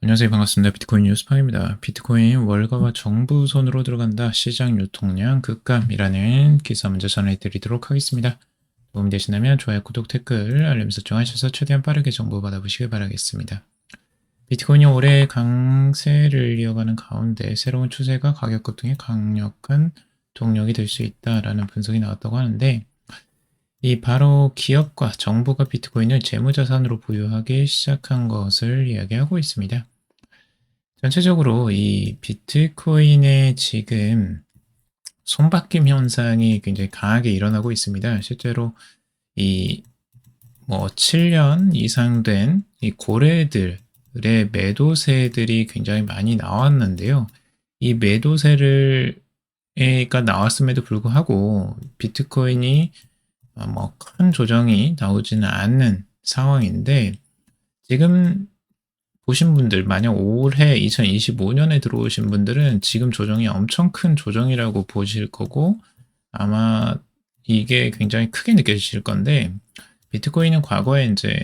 안녕하세요. 반갑습니다. 비트코인 뉴스팡입니다. 비트코인 월가와 정부 손으로 들어간다. 시장 유통량 급감이라는 기사 먼저 전해드리도록 하겠습니다. 도움되시다면 좋아요, 구독, 댓글, 알림 설정 하셔서 최대한 빠르게 정보 받아보시길 바라겠습니다. 비트코인이 올해 강세를 이어가는 가운데 새로운 추세가 가격 급등에 강력한 동력이 될 수 있다라는 분석이 나왔다고 하는데, 이 바로 기업과 정부가 비트코인을 재무자산으로 보유하기 시작한 것을 이야기하고 있습니다. 전체적으로 이 비트코인의 지금 손바뀜 현상이 굉장히 강하게 일어나고 있습니다. 실제로 이 7년 이상 된 이 고래들의 매도세들이 굉장히 많이 나왔는데요. 이 매도세가 나왔음에도 불구하고 비트코인이 큰 조정이 나오지는 않는 상황인데, 지금 보신 분들, 만약 올해 2025년에 들어오신 분들은 지금 조정이 엄청 큰 조정이라고 보실 거고, 아마 이게 굉장히 크게 느껴지실 건데, 비트코인은 과거에 이제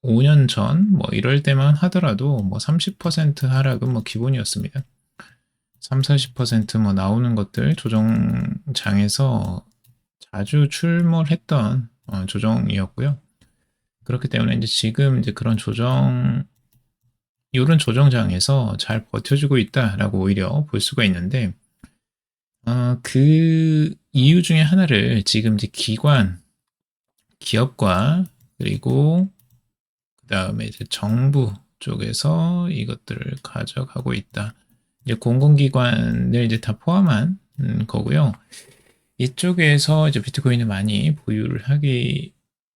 5년 전 이럴 때만 하더라도 30% 하락은 기본이었습니다. 3, 40% 나오는 것들 조정장에서 자주 출몰했던 조정이었고요. 그렇기 때문에 이제 지금 이제 이런 조정장에서 잘 버텨주고 있다라고 오히려 볼 수가 있는데, 그 이유 중에 하나를 지금 이제 기업과 그리고 그 다음에 이제 정부 쪽에서 이것들을 가져가고 있다. 이제 공공기관을 이제 다 포함한 거고요. 이쪽에서 이제 비트코인을 많이 보유를 하기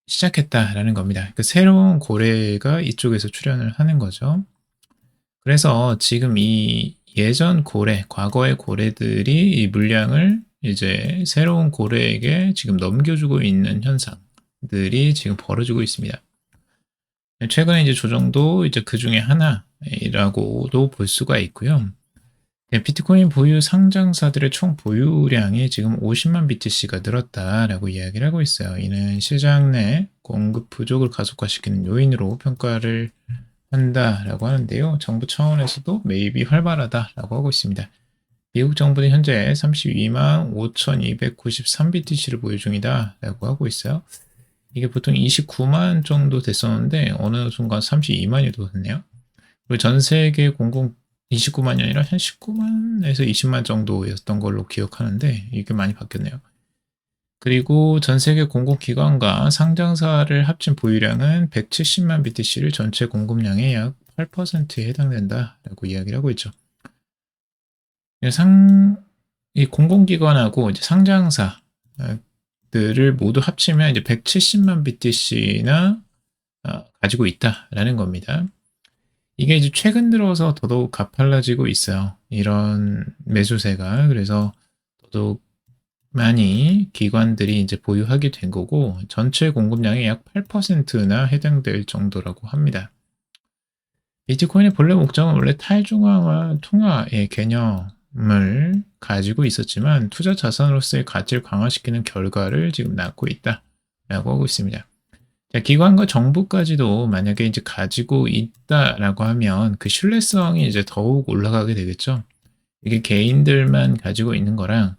시작했다라는 겁니다. 그 새로운 고래가 이쪽에서 출현을 하는 거죠. 그래서 지금 이 예전 고래, 과거의 고래들이 이 물량을 이제 새로운 고래에게 지금 넘겨주고 있는 현상들이 지금 벌어지고 있습니다. 최근에 이제 조정도 이제 그 중에 하나라고도 볼 수가 있고요. 비트코인 보유 상장사들의 총 보유량이 지금 50만 BTC가 늘었다라고 이야기를 하고 있어요. 이는 시장 내 공급 부족을 가속화시키는 요인으로 평가를 한다라고 하는데요. 정부 차원에서도 매입이 활발하다라고 하고 있습니다. 미국 정부는 현재 32만 5,293BTC를 보유 중이다라고 하고 있어요. 이게 보통 29만 정도 됐었는데 어느 순간 32만이 됐네요. 그리고 전 세계 29만이 아니라 한 19만에서 20만 정도였던 걸로 기억하는데 이게 많이 바뀌었네요. 그리고 전 세계 공공기관과 상장사를 합친 보유량은 170만 BTC를 전체 공급량의 약 8%에 해당된다라고 이야기를 하고 있죠. 이 공공기관하고 이제 상장사들을 모두 합치면 이제 170만 BTC나 가지고 있다라는 겁니다. 이게 이제 최근 들어서 더더욱 가팔라지고 있어요. 이런 매수세가. 그래서 더더욱 많이 기관들이 이제 보유하게 된 거고, 전체 공급량의 약 8%나 해당될 정도라고 합니다. 비트코인의 본래 목적은 원래 탈중앙화 통화의 개념을 가지고 있었지만 투자 자산으로서의 가치를 강화시키는 결과를 지금 낳고 있다라고 하고 있습니다. 자, 기관과 정부까지도 만약에 이제 가지고 있다라고 하면 그 신뢰성이 이제 더욱 올라가게 되겠죠. 이게 개인들만 가지고 있는 거랑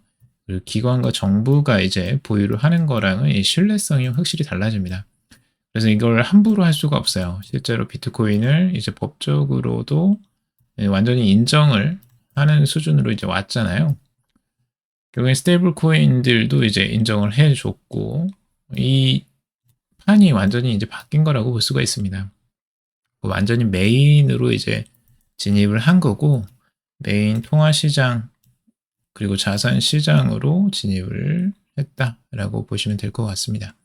그 기관과 정부가 이제 보유를 하는 거랑은 이 신뢰성이 확실히 달라집니다. 그래서 이걸 함부로 할 수가 없어요. 실제로 비트코인을 이제 법적으로도 완전히 인정을 하는 수준으로 이제 왔잖아요. 결국엔 스테이블 코인들도 이제 인정을 해줬고, 이 판이 완전히 이제 바뀐 거라고 볼 수가 있습니다. 완전히 메인으로 이제 진입을 한 거고, 메인 통화 시장 그리고 자산 시장으로 진입을 했다라고 보시면 될 것 같습니다.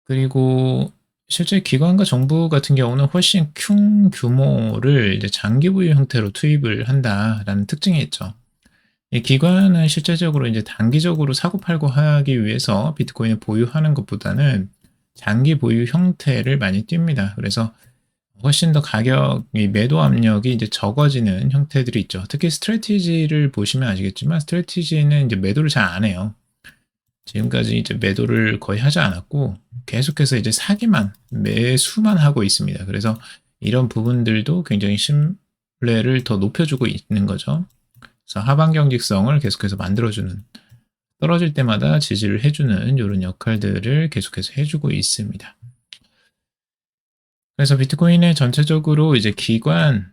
그리고 실제 기관과 정부 같은 경우는 훨씬 큰 규모를 이제 장기 보유 형태로 투입을 한다라는 특징이 있죠. 이 기관은 실제적으로 이제 단기적으로 사고팔고 하기 위해서 비트코인을 보유하는 것보다는 장기 보유 형태를 많이 띱니다. 그래서 훨씬 더 가격이 매도 압력이 이제 적어지는 형태들이 있죠. 특히 스트래티지를 보시면 아시겠지만 스트래티지는 이제 매도를 잘 안 해요. 지금까지 이제 매도를 거의 하지 않았고 계속해서 이제 사기만 매수만 하고 있습니다. 그래서 이런 부분들도 굉장히 신뢰를 더 높여주고 있는 거죠. 그래서 하방 경직성을 계속해서 만들어주는, 떨어질 때마다 지지를 해주는 이런 역할들을 계속해서 해주고 있습니다. 그래서 비트코인의 전체적으로 이제 기관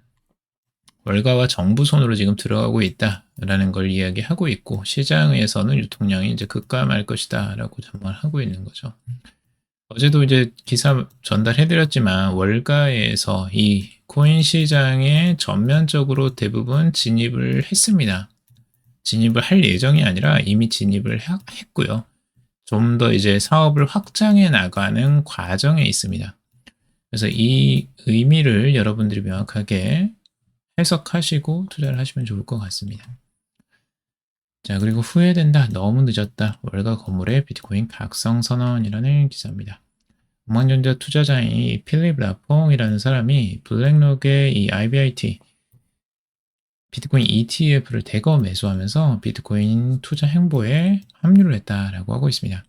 월가와 정부 손으로 지금 들어가고 있다라는 걸 이야기하고 있고, 시장에서는 유통량이 이제 급감할 것이다라고 전망하고 있는 거죠. 어제도 이제 기사 전달해드렸지만 월가에서 이 코인 시장에 전면적으로 대부분 진입을 했습니다. 진입을 할 예정이 아니라 이미 진입을 했고요. 좀 더 이제 사업을 확장해 나가는 과정에 있습니다. 그래서 이 의미를 여러분들이 명확하게 해석하시고 투자를 하시면 좋을 것 같습니다. 자, 그리고 후회된다, 너무 늦었다, 월가 건물의 비트코인 각성 선언이라는 기사입니다. 억만장자 투자자인 필립 라퐁이라는 사람이 블랙록의 이 IBIT 비트코인 ETF를 대거 매수하면서 비트코인 투자 행보에 합류를 했다라고 하고 있습니다.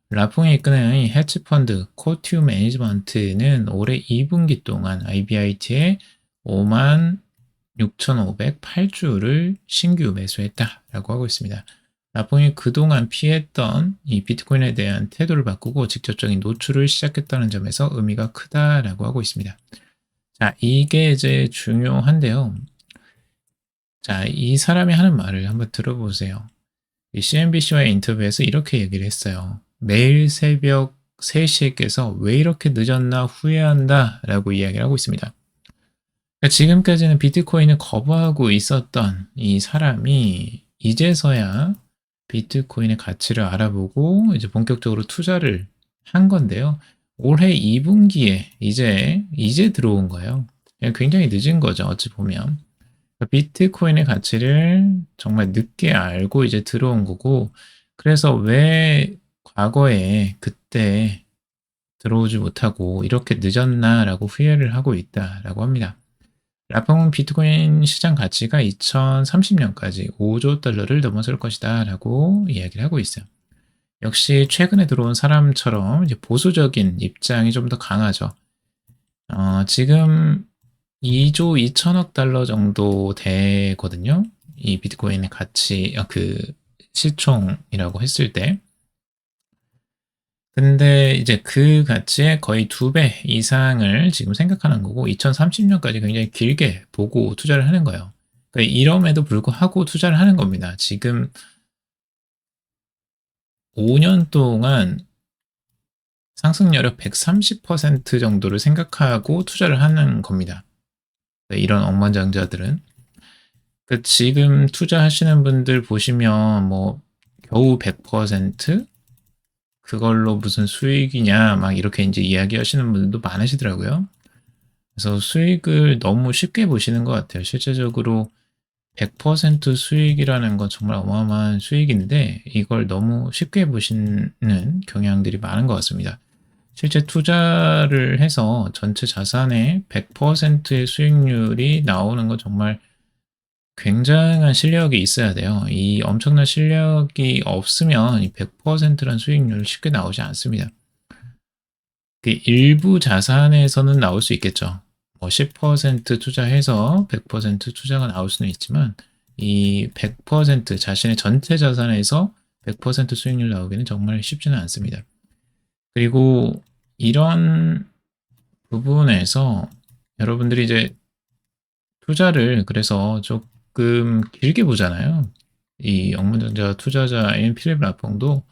라퐁이 이끄는 헤지펀드 코튜 매니지먼트는 올해 2분기 동안 IBIT에 56,508주를 신규 매수했다라고 하고 있습니다. 라퐁이 그동안 피했던 이 비트코인에 대한 태도를 바꾸고 직접적인 노출을 시작했다는 점에서 의미가 크다라고 하고 있습니다. 자, 이게 이제 중요한데요. 자, 이 사람이 하는 말을 한번 들어보세요. 이 CNBC와의 인터뷰에서 이렇게 얘기를 했어요. 매일 새벽 3시에 깨서 왜 이렇게 늦었나 후회한다 라고 이야기를 하고 있습니다. 그러니까 지금까지는 비트코인을 거부하고 있었던 이 사람이 이제서야 비트코인의 가치를 알아보고 이제 본격적으로 투자를 한 건데요. 올해 2분기에 이제 들어온 거예요. 굉장히 늦은 거죠, 어찌 보면. 비트코인의 가치를 정말 늦게 알고 이제 들어온 거고, 그래서 왜 과거에 그때 들어오지 못하고 이렇게 늦었나라고 후회를 하고 있다라고 합니다. 라퐁은 비트코인 시장 가치가 2030년까지 5조 달러를 넘어설 것이다 라고 이야기를 하고 있어요. 역시 최근에 들어온 사람처럼 이제 보수적인 입장이 좀 더 강하죠. 지금 2조 2천억 달러 정도 되거든요. 이 비트코인의 가치, 그 시총이라고 했을 때. 근데 이제 그 가치의 거의 2배 이상을 지금 생각하는 거고 2030년까지 굉장히 길게 보고 투자를 하는 거예요. 그러니까 이럼에도 불구하고 투자를 하는 겁니다. 지금 5년 동안 상승률 130% 정도를 생각하고 투자를 하는 겁니다. 이런 억만장자들은. 지금 투자하시는 분들 보시면 뭐 겨우 100%? 그걸로 무슨 수익이냐 막 이렇게 이제 이야기하시는 분들도 많으시더라고요. 그래서 수익을 너무 쉽게 보시는 것 같아요. 실제적으로 100% 수익이라는 건 정말 어마어마한 수익인데 이걸 너무 쉽게 보시는 경향들이 많은 것 같습니다. 실제 투자를 해서 전체 자산의 100%의 수익률이 나오는 건 정말 굉장한 실력이 있어야 돼요. 이 엄청난 실력이 없으면 이 100%란 수익률 쉽게 나오지 않습니다. 일부 자산에서는 나올 수 있겠죠. 뭐 10% 투자해서 100% 투자가 나올 수는 있지만 이 100% 자신의 전체 자산에서 100% 수익률 나오기는 정말 쉽지는 않습니다. 그리고 이런 부분에서 여러분들이 이제 투자를 그래서 조금 길게 보잖아요. 이 억만장자 투자자인 필립 라퐁도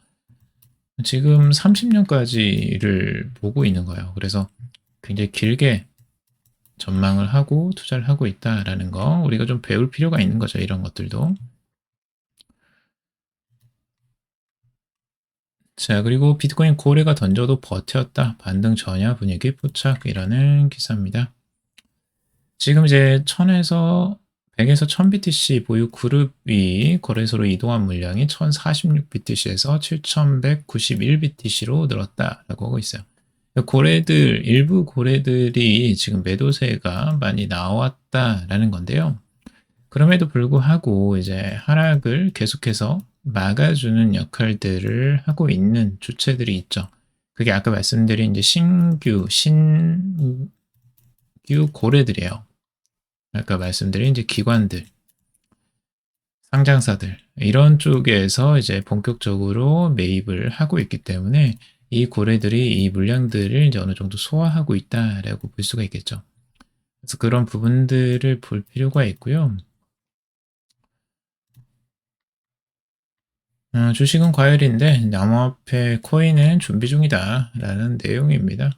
지금 30년까지를 보고 있는 거예요. 그래서 굉장히 길게 전망을 하고 투자를 하고 있다라는 거 우리가 좀 배울 필요가 있는 거죠. 이런 것들도. 자, 그리고 비트코인 고래가 던져도 버텼다. 반등 전야 분위기 포착이라는 기사입니다. 지금 이제 100에서 1000BTC 보유 그룹이 거래소로 이동한 물량이 1046BTC에서 7191BTC로 늘었다라고 하고 있어요. 일부 고래들이 지금 매도세가 많이 나왔다라는 건데요. 그럼에도 불구하고 이제 하락을 계속해서 막아주는 역할들을 하고 있는 주체들이 있죠. 그게 아까 말씀드린 이제 신규 고래들이에요. 아까 말씀드린 이제 기관들, 상장사들 이런 쪽에서 이제 본격적으로 매입을 하고 있기 때문에 이 고래들이 이 물량들을 이제 어느 정도 소화하고 있다라고 볼 수가 있겠죠. 그래서 그런 부분들을 볼 필요가 있고요. 주식은 과열인데 암호화폐 코인은 준비 중이다라는 내용입니다.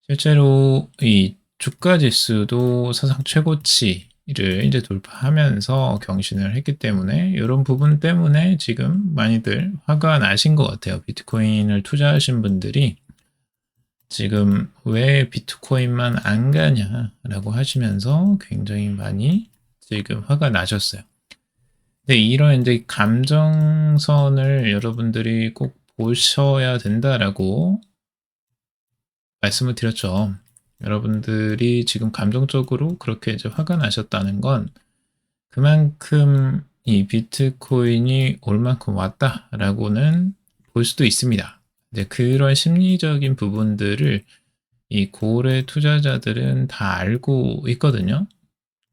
실제로 이 주가 지수도 사상 최고치를 이제 돌파하면서 경신을 했기 때문에 이런 부분 때문에 지금 많이들 화가 나신 것 같아요. 비트코인을 투자하신 분들이 지금 왜 비트코인만 안 가냐라고 하시면서 굉장히 많이 지금 화가 나셨어요. 근데 이런 이제 감정선을 여러분들이 꼭 보셔야 된다라고 말씀을 드렸죠. 여러분들이 지금 감정적으로 그렇게 이제 화가 나셨다는 건 그만큼 이 비트코인이 올 만큼 왔다라고는 볼 수도 있습니다. 이제 그런 심리적인 부분들을 이 고래 투자자들은 다 알고 있거든요.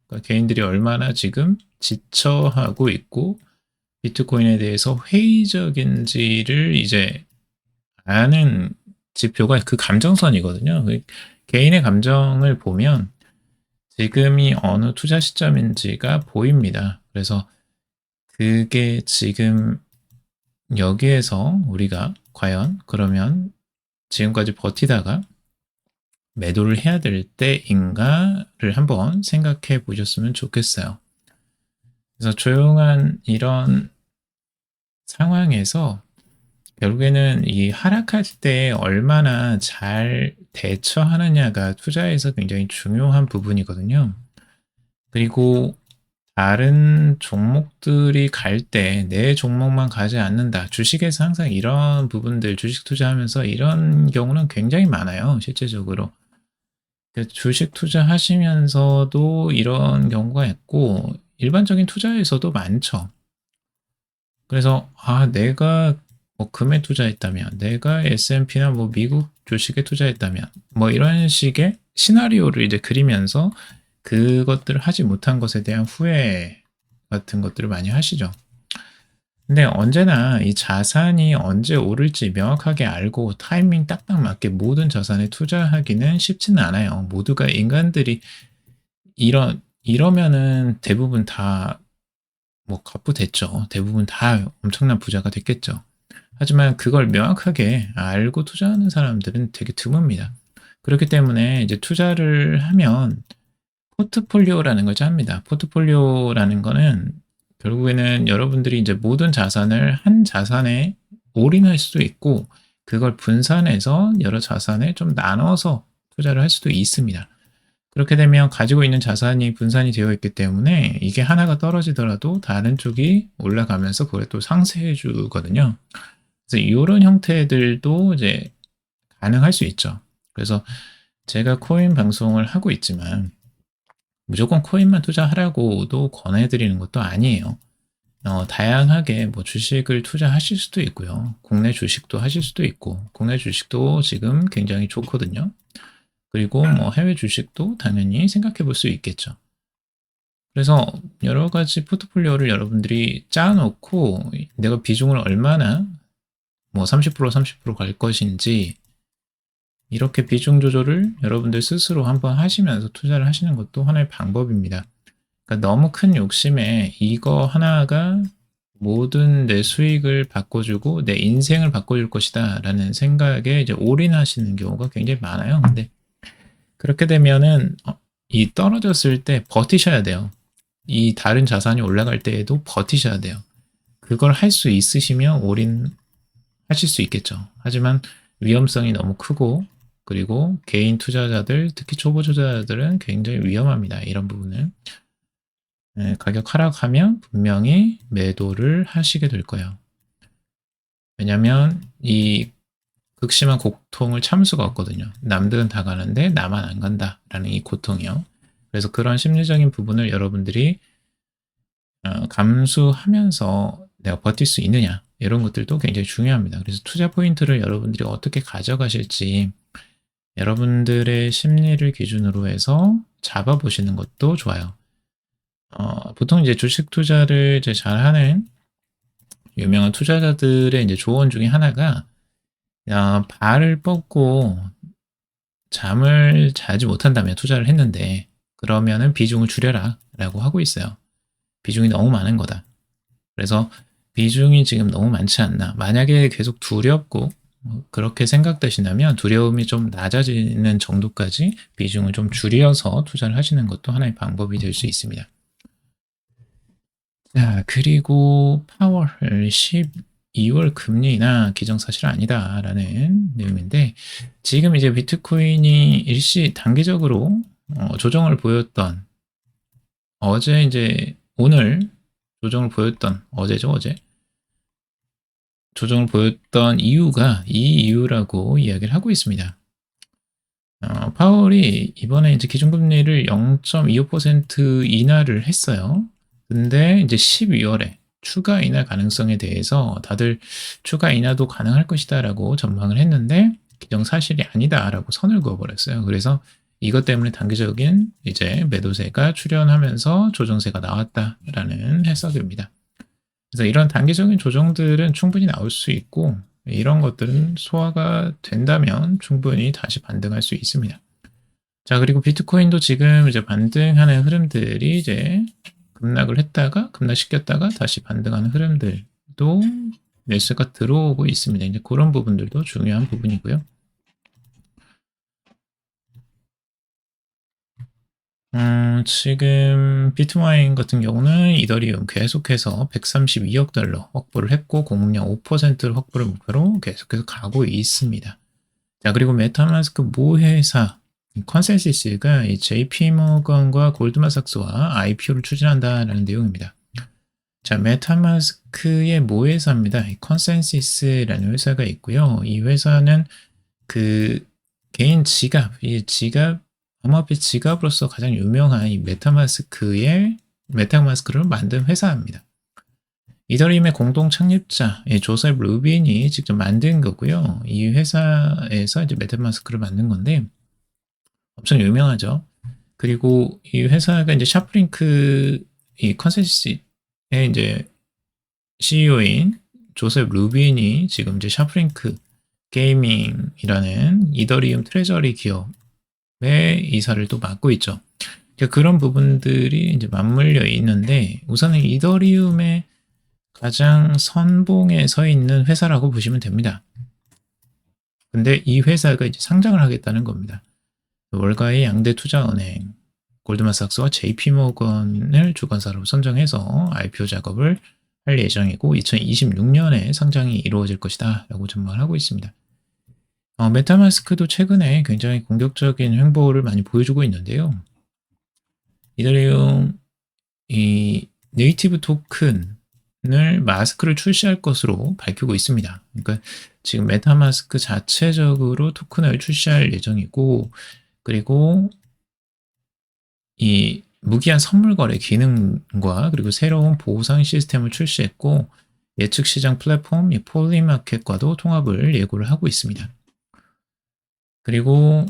그러니까 개인들이 얼마나 지금 지쳐하고 있고 비트코인에 대해서 회의적인지를 이제 아는 지표가 그 감정선이거든요. 개인의 감정을 보면 지금이 어느 투자 시점인지가 보입니다. 그래서 그게 지금 여기에서 우리가 과연 그러면 지금까지 버티다가 매도를 해야 될 때인가를 한번 생각해 보셨으면 좋겠어요. 그래서 조용한 이런 상황에서 결국에는 이 하락할 때 얼마나 잘 대처하느냐가 투자에서 굉장히 중요한 부분이거든요. 그리고 다른 종목들이 갈 때 내 종목만 가지 않는다. 주식에서 항상 이런 부분들, 주식 투자하면서 이런 경우는 굉장히 많아요, 실제적으로. 주식 투자하시면서도 이런 경우가 있고, 일반적인 투자에서도 많죠. 그래서, 내가 뭐 금에 투자했다면, 내가 S&P나 뭐 미국 주식에 투자했다면, 뭐 이런 식의 시나리오를 이제 그리면서 그것들을 하지 못한 것에 대한 후회 같은 것들을 많이 하시죠. 근데 언제나 이 자산이 언제 오를지 명확하게 알고 타이밍 딱딱 맞게 모든 자산에 투자하기는 쉽지는 않아요. 모두가 인간들이 이러면은 대부분 다 뭐 갑부됐죠. 대부분 다 엄청난 부자가 됐겠죠. 하지만 그걸 명확하게 알고 투자하는 사람들은 되게 드뭅니다. 그렇기 때문에 이제 투자를 하면 포트폴리오라는 걸 짭니다. 포트폴리오라는 거는 결국에는 여러분들이 이제 모든 자산을 한 자산에 올인할 수도 있고 그걸 분산해서 여러 자산에 좀 나눠서 투자를 할 수도 있습니다. 그렇게 되면 가지고 있는 자산이 분산이 되어 있기 때문에 이게 하나가 떨어지더라도 다른 쪽이 올라가면서 그걸 또 상쇄해 주거든요. 그래서 이런 형태들도 이제 가능할 수 있죠. 그래서 제가 코인 방송을 하고 있지만 무조건 코인만 투자하라고도 권해드리는 것도 아니에요. 다양하게 뭐 주식을 투자하실 수도 있고요. 국내 주식도 하실 수도 있고, 국내 주식도 지금 굉장히 좋거든요. 그리고 뭐 해외 주식도 당연히 생각해 볼 수 있겠죠. 그래서 여러 가지 포트폴리오를 여러분들이 짜놓고 내가 비중을 얼마나 뭐 30%갈 것인지 이렇게 비중 조절을 여러분들 스스로 한번 하시면서 투자를 하시는 것도 하나의 방법입니다. 그러니까 너무 큰 욕심에 이거 하나가 모든 내 수익을 바꿔주고 내 인생을 바꿔줄 것이다 라는 생각에 이제 올인하시는 경우가 굉장히 많아요. 근데 그렇게 되면은 이 떨어졌을 때 버티셔야 돼요. 이 다른 자산이 올라갈 때에도 버티셔야 돼요. 그걸 할 수 있으시면 올인하실 수 있겠죠. 하지만 위험성이 너무 크고 그리고 개인 투자자들, 특히 초보 투자자들은 굉장히 위험합니다. 이런 부분은. 가격 하락하면 분명히 매도를 하시게 될 거예요. 왜냐면 이 극심한 고통을 참을 수가 없거든요. 남들은 다 가는데 나만 안 간다라는 이 고통이요. 그래서 그런 심리적인 부분을 여러분들이 감수하면서 내가 버틸 수 있느냐 이런 것들도 굉장히 중요합니다. 그래서 투자 포인트를 여러분들이 어떻게 가져가실지 여러분들의 심리를 기준으로 해서 잡아보시는 것도 좋아요. 보통 이제 주식 투자를 이제 잘하는 유명한 투자자들의 이제 조언 중에 하나가 발을 뻗고 잠을 자지 못한다면 투자를 했는데 그러면은 비중을 줄여라 라고 하고 있어요. 비중이 너무 많은 거다. 그래서 비중이 지금 너무 많지 않나. 만약에 계속 두렵고 그렇게 생각되신다면 두려움이 좀 낮아지는 정도까지 비중을 좀 줄여서 투자를 하시는 것도 하나의 방법이 될 수 있습니다. 자, 그리고 파월 12월 금리나 기정사실 아니다라는 내용인데 지금 이제 비트코인이 일시 단기적으로 조정을 보였던 어제 이제 오늘 조정을 보였던 어제죠, 어제. 조정을 보였던 이유가 이 이유라고 이야기를 하고 있습니다. 파월이 이번에 이제 기준금리를 0.25% 인하를 했어요. 근데 이제 12월에 추가 인하 가능성에 대해서 다들 추가 인하도 가능할 것이다라고 전망을 했는데 기정사실이 아니다라고 선을 그어버렸어요. 그래서 이것 때문에 단기적인 이제 매도세가 출현하면서 조정세가 나왔다라는 해석입니다. 그래서 이런 단기적인 조정들은 충분히 나올 수 있고 이런 것들은 소화가 된다면 충분히 다시 반등할 수 있습니다. 자, 그리고 비트코인도 지금 이제 반등하는 흐름들이 이제 급락을 했다가 급락시켰다가 다시 반등하는 흐름들도 매수가 들어오고 있습니다. 이제 그런 부분들도 중요한 부분이고요. 지금 비트마인 같은 경우는 이더리움 계속해서 132억 달러 확보를 했고 공급량 5%를 확보를 목표로 계속해서 가고 있습니다. 자, 그리고 메타마스크 모회사 컨센시스가 이 JP모건과 골드만삭스와 IPO를 추진한다라는 내용입니다. 자, 메타마스크의 모회사입니다. 컨센시스라는 회사가 있고요. 이 회사는 그 개인 지갑, 이 지갑 암호화폐 지갑으로서 가장 유명한 이 메타마스크를 만든 회사입니다. 이더리움의 공동 창립자 조셉 루빈이 직접 만든 거고요. 이 회사에서 이제 메타마스크를 만든 건데 엄청 유명하죠. 그리고 이 회사가 이제 샤프링크 이 컨센시스의 이제 CEO인 조셉 루빈이 지금 이제 샤프링크 게이밍이라는 이더리움 트레저리 기업의 이사를 또 맡고 있죠. 그런 부분들이 이제 맞물려 있는데 우선은 이더리움의 가장 선봉에 서 있는 회사라고 보시면 됩니다. 근데 이 회사가 이제 상장을 하겠다는 겁니다. 월가의 양대 투자은행 골드만삭스와 JP모건을 주관사로 선정해서 IPO 작업을 할 예정이고 2026년에 상장이 이루어질 것이다 라고 전망을 하고 있습니다. 메타마스크도 최근에 굉장히 공격적인 행보를 많이 보여주고 있는데요. 이더리움 이 네이티브 토큰을 마스크를 출시할 것으로 밝히고 있습니다. 그러니까 지금 메타마스크 자체적으로 토큰을 출시할 예정이고 그리고 이 무기한 선물 거래 기능과 그리고 새로운 보상 시스템을 출시했고 예측 시장 플랫폼 이 폴리마켓과도 통합을 예고를 하고 있습니다. 그리고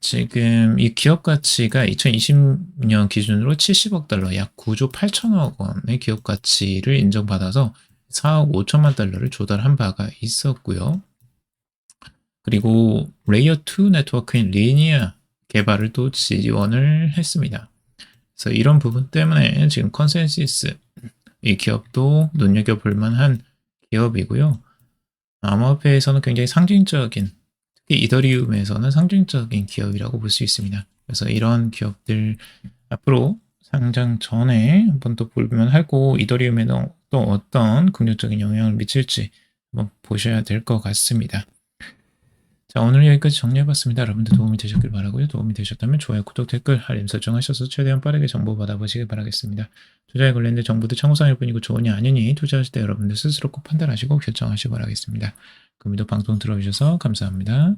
지금 이 기업 가치가 2020년 기준으로 70억 달러, 약 9조 8천억 원의 기업 가치를 인정받아서 4억 5천만 달러를 조달한 바가 있었고요. 그리고 레이어 2 네트워크인 리니아 개발을 또 지원을 했습니다. 그래서 이런 부분 때문에 지금 컨센시스 이 기업도 눈여겨볼 만한 기업이고요. 암호화폐에서는 굉장히 상징적인 특히 이더리움에서는 상징적인 기업이라고 볼 수 있습니다. 그래서 이런 기업들 앞으로 상장 전에 한번 또 보면 하고 이더리움에는 또 어떤 긍정적인 영향을 미칠지 한번 보셔야 될 것 같습니다. 자, 오늘 여기까지 정리해봤습니다. 여러분들 도움이 되셨길 바라고요. 도움이 되셨다면 좋아요, 구독, 댓글, 알림 설정하셔서 최대한 빠르게 정보 받아보시길 바라겠습니다. 투자에 관련된 정보도 참고사항일 뿐이고 조언이 아니니 투자하실 때 여러분들 스스로 꼭 판단하시고 결정하시기 바라겠습니다. 그럼에도 방송 들어주셔서 감사합니다.